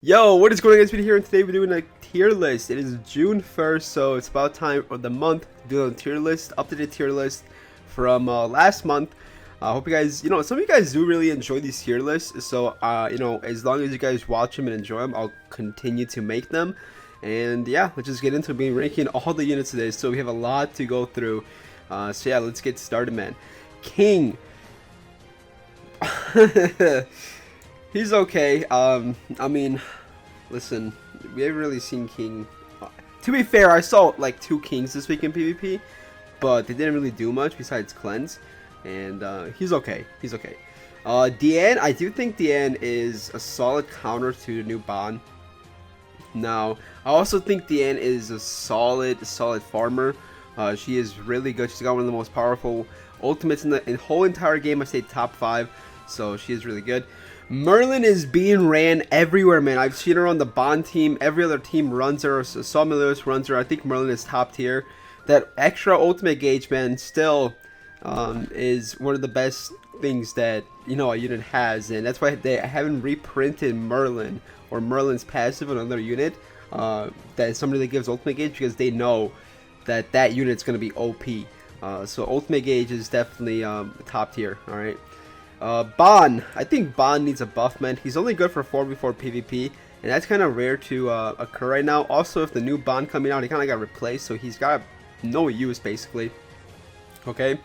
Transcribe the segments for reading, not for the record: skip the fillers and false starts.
Yo, what is going on, guys? Speedy here, and today we're doing a tier list. It is June 1st, so it's about time for the month to do a tier list, updated tier list from last month. I hope you guys, some of you guys do really enjoy these tier lists, so, as long as you guys watch them and enjoy them, I'll continue to make them. And yeah, let's just get into being ranking all the units today. So we have a lot to go through. So yeah, let's get started, man. King. He's okay. I mean, listen, we haven't really seen King. To be fair, I saw like 2 Kings this week in PvP, but they didn't really do much besides cleanse, and he's okay. He's okay. Diane, I do think Diane is a solid counter to the new Bond. Now, I also think Diane is a solid farmer. She is really good. She's got one of the most powerful ultimates in the whole entire game. I say top 5, so she is really good. Merlin is being ran everywhere, man. I've seen her on the Bond team. Every other team runs her. So Meliotis runs her. I think Merlin is top tier. That extra ultimate gauge, man, still is one of the best things that a unit has, and that's why they haven't reprinted Merlin or Merlin's passive on another unit. That somebody that gives ultimate gauge, because they know that unit's gonna be OP. So ultimate gauge is definitely top tier. All right. Bond. I think Bond needs a buff, man. He's only good for 4v4 PvP, and that's kind of rare to occur right now. Also, if the new Bond coming out, he kind of got replaced, so he's got no use, basically. Okay.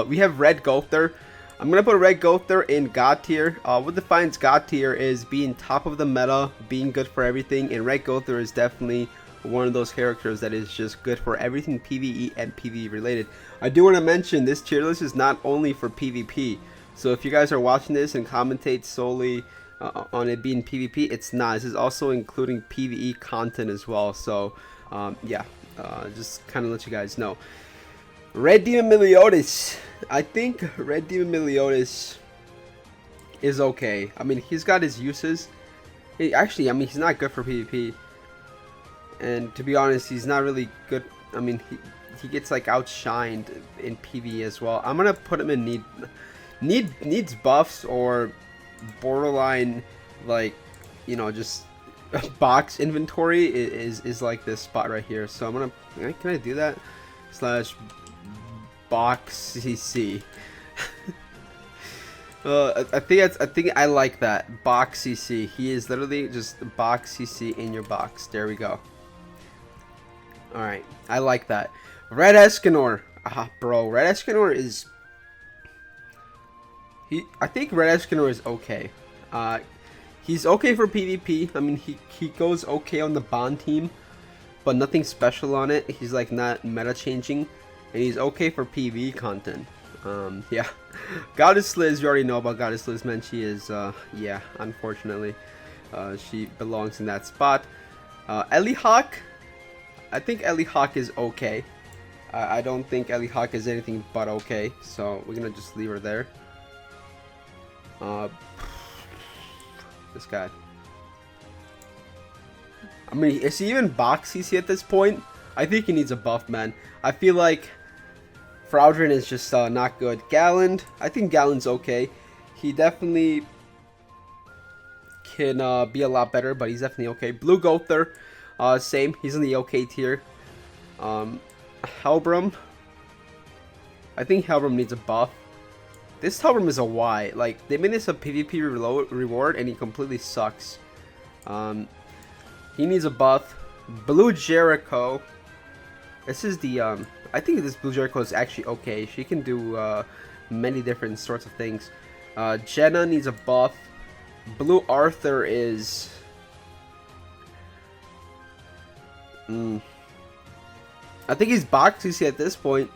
We have Red Gulfter. I'm going to put Red Gulfter in God tier. What defines God tier is being top of the meta, being good for everything, and Red Gulfter is definitely one of those characters that is just good for everything PvE and PvE related. I do want to mention this tier list is not only for PvP. So if you guys are watching this and commentate solely on it being PvP, it's not. This is also including PvE content as well. So yeah, just kind of let you guys know. Red Demon Meliotis. I think Red Demon Meliotis is okay. I mean, he's got his uses. Actually, I mean, he's not good for PvP. And to be honest, he's not really good. I mean, he gets like outshined in PvE as well. I'm gonna put him in needs buffs or borderline, like, just box inventory is like this spot right here. So I'm gonna, can I do that? Slash box CC. I think I like that box CC. He is literally just box CC in your box. There we go. All right, I like that. Red Eskanor. Bro, Red Eskanor is. I think Red Eskanor is okay. He's okay for PvP. I mean, he goes okay on the Bond team, but nothing special on it. He's like not meta changing, and he's okay for PvE content. Yeah. Goddess Liz, you already know about Goddess Liz, man. She is, yeah, unfortunately, she belongs in that spot. Ellie Hawk. I think Ellie Hawk is okay. I don't think Ellie Hawk is anything but okay, so we're gonna just leave her there. This guy. I mean, is he even box CC at this point? I think he needs a buff, man. I feel like Fraudrin is just not good. Galland, I think Galland's okay. He definitely can be a lot better, but he's definitely okay. Blue Gulfter, same. He's in the okay tier. Helbram. I think Helbram needs a buff. This Helbram is a Y. Like, they made this a PvP reward, and he completely sucks. He needs a buff. Blue Jericho. This is the, I think this Blue Jericho is actually okay. She can do many different sorts of things. Jenna needs a buff. Blue Arthur is... I think he's box CC at this point.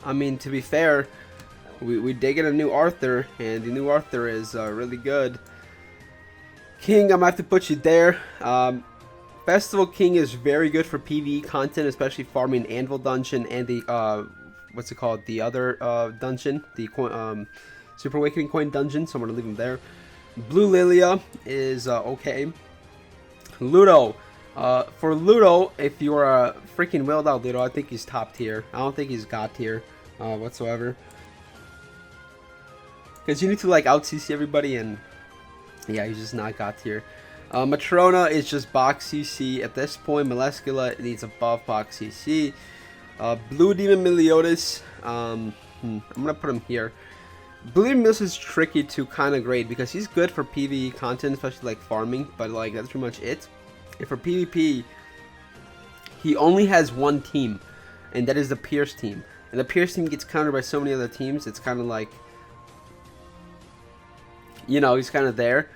I mean, to be fair, we did get a new Arthur, and the new Arthur is really good. King, I'm gonna have to put you there. Festival King is very good for PvE content, especially farming Anvil Dungeon and the what's it called? The other dungeon, the Super Awakening Coin Dungeon. So I'm gonna leave him there. Blue Lilia is okay. Ludo. For Ludo, if you're a freaking willed out Ludo, I think he's top tier. I don't think he's god tier whatsoever. Because you need to like out CC everybody, and yeah, he's just not god tier. Matrona is just box CC at this point. Molescula needs a buff box CC. Blue Demon Meliotis, I'm gonna put him here. Blue Demon Meliotis is tricky to kind of grade because he's good for PvE content, especially like farming, but like that's pretty much it. And for PvP, he only has one team, and that is the Pierce team. And the Pierce team gets countered by so many other teams, it's kind of like, you know, he's kind of there.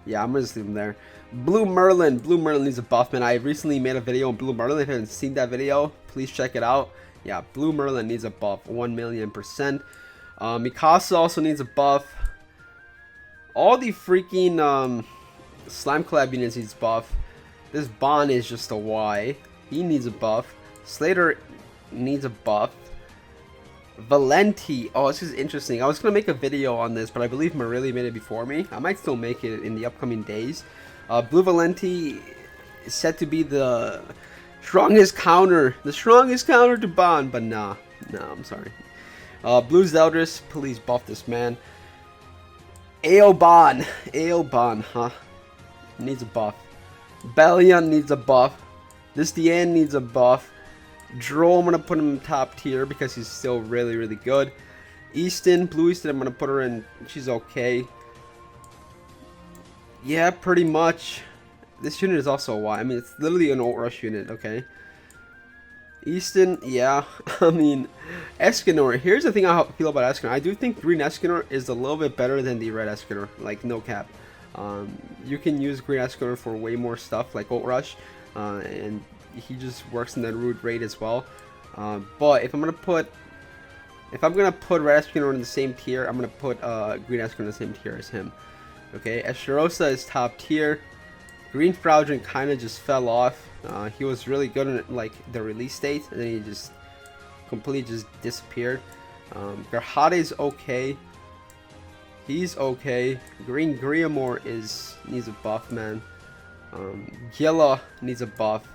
Yeah, I'm gonna just leave him there. Blue Merlin needs a buff, man. I recently made a video on Blue Merlin. If you haven't seen that video, please check it out. Yeah, Blue Merlin needs a buff, 1,000,000%. Mikasa also needs a buff. All the freaking Slime Collab units needs buff. This Bond is just a Y. He needs a buff. Slater needs a buff. Valenti. Oh, this is interesting. I was going to make a video on this, but I believe Marili made it before me. I might still make it in the upcoming days. Blue Valenti is said to be the strongest counter. The strongest counter to Bond, but nah. Nah, I'm sorry. Blue Zeldris, please buff this man. Aoban, huh? Needs a buff. Bellion needs a buff. This Diane needs a buff. Droll, I'm going to put him in top tier because he's still really, really good. Easton, Blue Easton, I'm going to put her in. She's okay. Yeah, pretty much. This unit is also a Y. I mean, it's literally an ult rush unit, okay? Easton, yeah. I mean, Eskanor. Here's the thing I feel about Eskanor. I do think green Eskanor is a little bit better than the red Eskanor. Like, no cap. You can use green Eskanor for way more stuff, like ult rush. And he just works in the root rate as well. But if I'm gonna put red Eskanor in the same tier, I'm gonna put green Eskanor in the same tier as him. Okay, Esterosa is top tier. Green Fraudrain kind of just fell off. He was really good in like the release date, and then he just completely just disappeared. Garhade is okay. He's okay. Green Griamore needs a buff, man. Gilla needs a buff.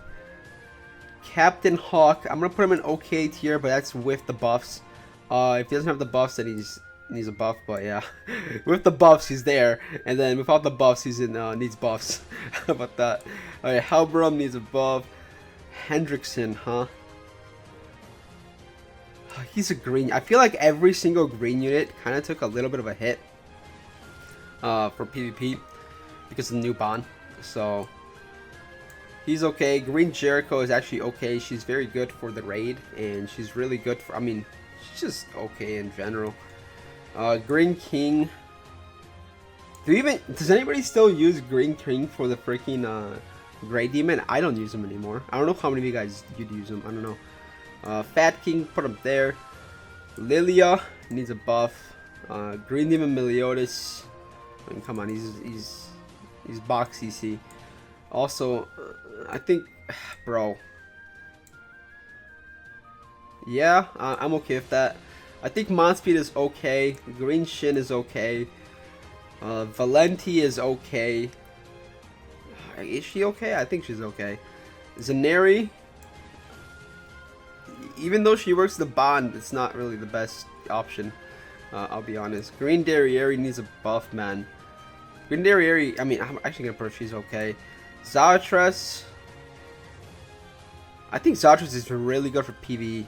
Captain Hawk, I'm gonna put him in okay tier, but that's with the buffs. If he doesn't have the buffs, then he needs a buff. But yeah, with the buffs, he's there, and then without the buffs, he's in needs buffs. How about that? Alright, Halbram needs a buff. Hendrickson, huh? He's a green. I feel like every single green unit kind of took a little bit of a hit for PvP because of the new Bond. So he's okay. Green Jericho is actually okay. She's very good for the raid, and she's really good for, I mean, she's just okay in general. Green King. Does anybody still use Green King for the freaking Grey Demon? I don't use him anymore. I don't know how many of you guys you'd use him. I don't know. Fat King, put him there. Lilia needs a buff. Green Demon Meliotis. I mean, come on, he's box CC. Also, I think, bro. Yeah, I'm okay with that. I think Monspeed is okay. Green Shin is okay. Valenti is okay. Is she okay? I think she's okay. Zaneri, even though she works the Bond, it's not really the best option. I'll be honest. Green Derriere needs a buff, man. Green Derriere, I mean, I'm actually gonna put her, she's okay. Zarathus, I think Zarathus is really good for PvE.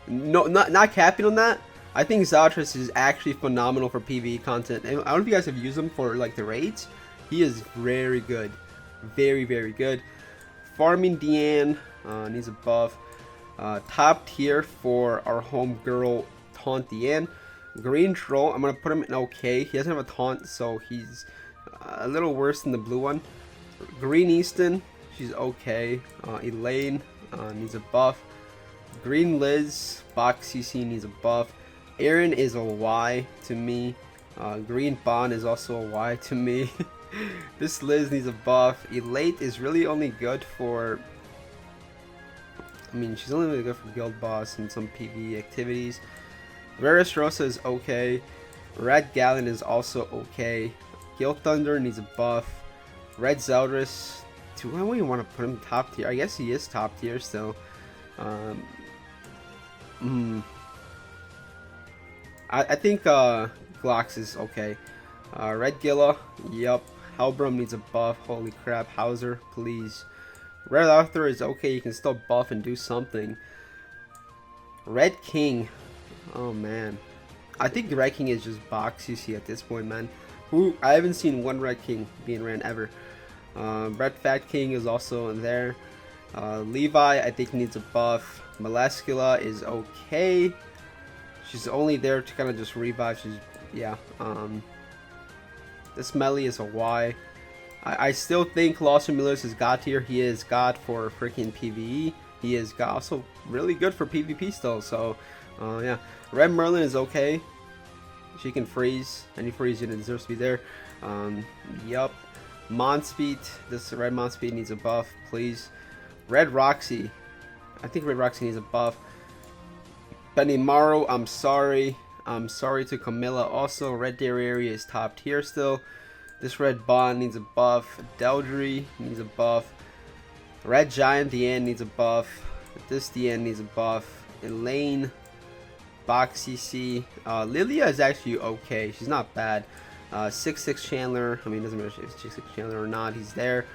No, not capping on that. I think Zarathus is actually phenomenal for PvE content. And I don't know if you guys have used him for like the raids. He is very good, very, very good. Farming Deanne needs a buff. Top tier for our home girl Taunt Deanne. Green Troll, I'm gonna put him in okay. He doesn't have a taunt, so he's a little worse than the blue one. Green Easton, she's okay. Elaine needs a buff. Green Liz, box CC needs a buff. Aaron is a Y to me. Green Bond is also a Y to me. This Liz needs a buff. Elate is really only good for, I mean, she's only really good for Guild Boss and some PvE activities. Varus Rosa is okay. Red Gallon is also okay. Gil Thunder needs a buff. Red Zeldris, do I really want to put him top tier? I guess he is top tier still. I think Glocks is okay. Red Gilla, yup. Halbram needs a buff. Holy crap, Hauser, please. Red Arthur is okay, you can still buff and do something. Red King, oh man. I think the Red King is just box CC at this point, man. I haven't seen one Red King being ran ever. Red Fat King is also in there. Levi, I think, needs a buff. Molescula is okay. She's only there to kind of just revive. Yeah. This Melly is a Y. I still think Lost Meliotis is God tier. He is God for freaking PvE. He is God, also really good for PvP still. So, yeah. Red Merlin is okay. She can freeze. Any freeze unit deserves to be there. Yup. Monspeed. This Red Monspeed needs a buff, please. Red Roxy. I think Red Roxy needs a buff. Benimaru, I'm sorry. I'm sorry to Camilla. Also, Red Dairy is top tier still. This Red Bond needs a buff. Deldry needs a buff. Red Giant Diane needs a buff. This Diane needs a buff. Elaine. Box CC. Lilia is actually okay. She's not bad. 6'6 Chandler. I mean, doesn't matter if it's 6'6 Chandler or not. He's there.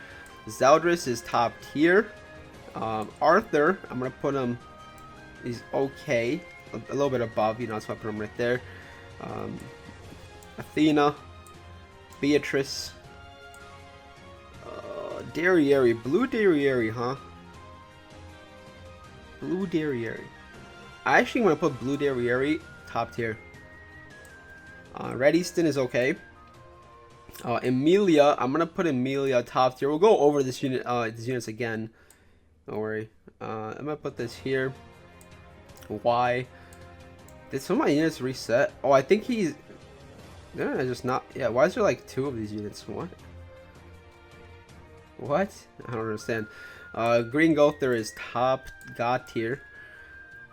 Zeldris is top tier. Arthur, I'm gonna put him. He's okay. A little bit above. You know, that's why I put him right there. Athena. Beatrice. Derriere. Blue Derriere, huh? Blue Derriere. I actually want to put Blue Derriere top tier. Red Easton is okay. Emilia, I'm gonna put Emilia top tier. We'll go over this unit, these units again. Don't worry. I'm gonna put this here. Why? Did some of my units reset? Oh, I think he's. No, just not. Yeah. Why is there like 2 of these units? What? What? I don't understand. Green Gulfter is top God tier.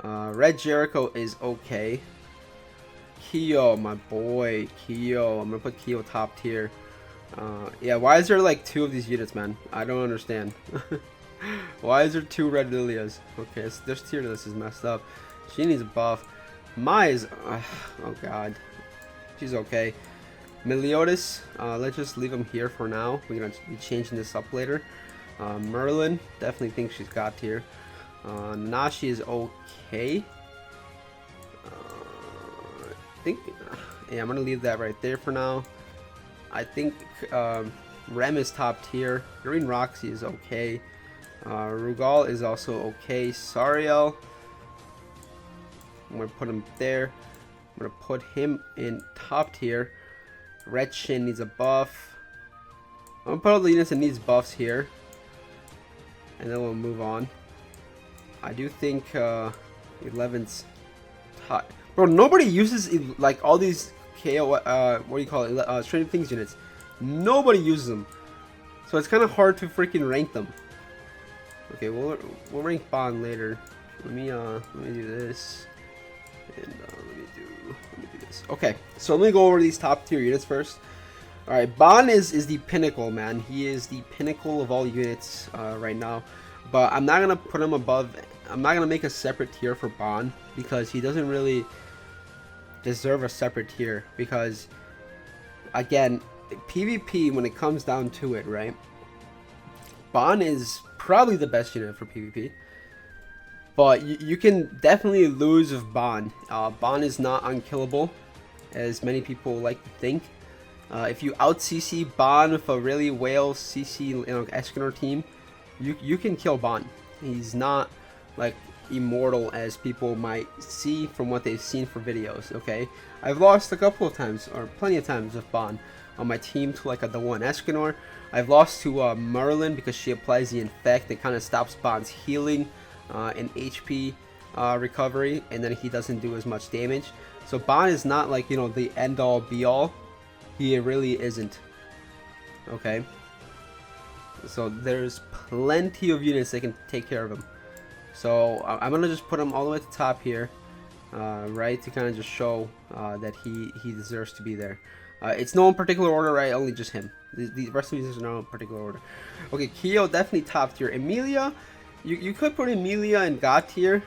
Red Jericho is okay. Kyo, my boy, Kyo. I'm gonna put Kyo top tier. Yeah, why is there like 2 of these units, man? I don't understand. Why is there 2 Red Lilias? Okay, so this tier list is messed up. She needs a buff. Mai's, oh god, she's okay. Meliotis, let's just leave him here for now. We're gonna be changing this up later. Merlin, definitely think she's God tier. Nashi is okay. I think, yeah, I'm gonna leave that right there for now. I think Rem is top tier. Green Roxy is okay. Rugal is also okay. Sariel, I'm gonna put him there. I'm gonna put him in top tier. Red Shin needs a buff. I'm gonna put all the units that needs buffs here, and then we'll move on. I do think 11's top. Bro, nobody uses like all these KO. What do you call it? Stranger Things units. Nobody uses them, so it's kind of hard to freaking rank them. Okay, we'll rank Bond later. Let me do this, and let me do this. Okay, so let me go over these top tier units first. All right, Bond is the pinnacle, man. He is the pinnacle of all units right now. But I'm not gonna put him above. I'm not gonna make a separate tier for Bond because he doesn't really deserve a separate tier. Because again, PvP, when it comes down to it, right? Bond is probably the best unit for PvP. But you can definitely lose with Bond. Bond is not unkillable, as many people like to think. If you out CC Bond with a really whale CC Eskanor team, you can kill Bond. He's not like immortal as people might see from what they've seen for videos. Okay, I've lost a couple of times, or plenty of times, with Bond on my team to like the one Eskanor. I've lost to Merlin because she applies the infect that kind of stops Bond's healing and HP recovery, and then he doesn't do as much damage. So Bond is not like, you know, the end all be all. He really isn't. Okay, so there's plenty of units that can take care of him. So I'm gonna just put him all the way at the top here, right, to kind of just show that he deserves to be there. It's no particular order, right? Only just him. The rest of these are no particular order. Okay, Kyo definitely top tier. Emilia, you could put Emilia in God tier.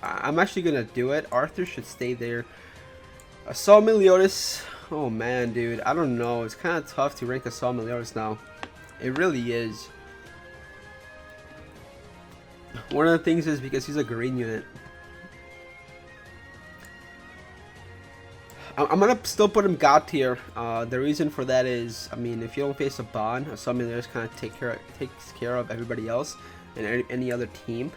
I'm actually gonna do it. Arthur should stay there. Meliotis, Oh man, dude, I don't know. It's kind of tough to rank Assault Meliotis now. It really is. One of the things is because he's a green unit. I'm gonna still put him God tier. The reason for that is, I mean, if you don't face a Bond, Assault Meliotis kind of takes care of everybody else and any other team.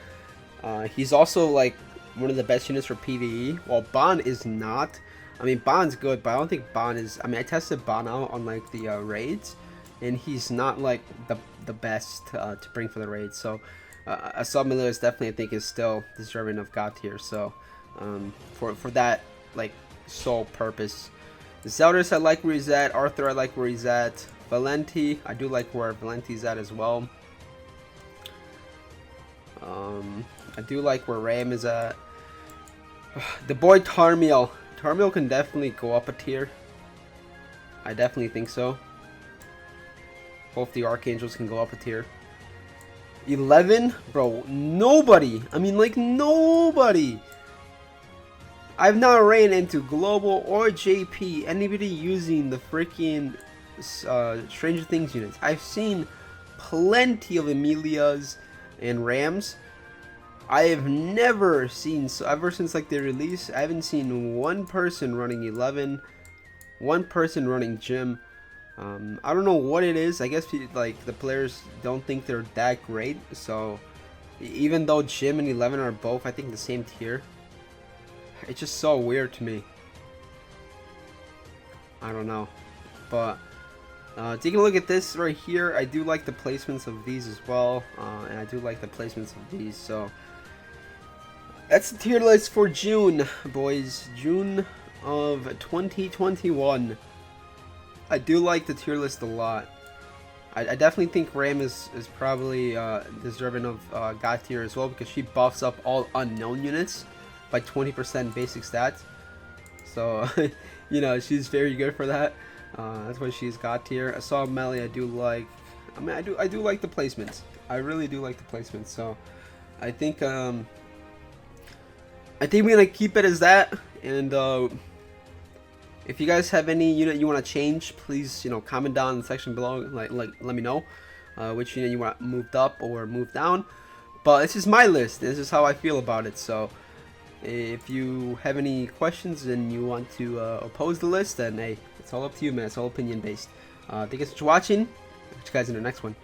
He's also like one of the best units for PvE, while Bond is not. I mean, Bond's good, but I don't think Bond is. I mean, I tested Bond out on like the raids, and he's not like the best to bring for the raids. So, Assault Meliotis definitely I think is still deserving of God tier. So, for that like sole purpose, Zeldris I like where he's at. Arthur I like where he's at. Valenti I do like where Valenti's at as well. I do like where Ram is at. The boy Tarmiel. Tarmiel can definitely go up a tier. I definitely think so. Both the Archangels can go up a tier. 11? Bro, nobody. I mean, like, nobody. I've not ran into Global or JP anybody using the freaking Stranger Things units. I've seen plenty of Emilias and Rams. I have never seen, so ever since like the release, I haven't seen one person running 11, one person running Jim. I don't know what it is. I guess like the players don't think they're that great. So even though Jim and 11 are both, I think, the same tier, it's just so weird to me. I don't know, but taking a look at this right here, I do like the placements of these as well, and I do like the placements of these. So that's the tier list for June, boys. June of 2021. I do like the tier list a lot. I definitely think Ram is probably deserving of God tier as well, because she buffs up all unknown units by 20% basic stats. So, you know, she's very good for that. That's why she's God tier. I saw Melly. I do like. I mean, I do like the placements. I really do like the placements. So, I think we're gonna keep it as that. And if you guys have any unit you want to change, please, you know, comment down in the section below. Like let me know which unit you want moved up or moved down. But this is my list. This is how I feel about it. So if you have any questions and you want to oppose the list, then hey, it's all up to you, man. It's all opinion based. Thank you guys for watching. Catch you guys in the next one.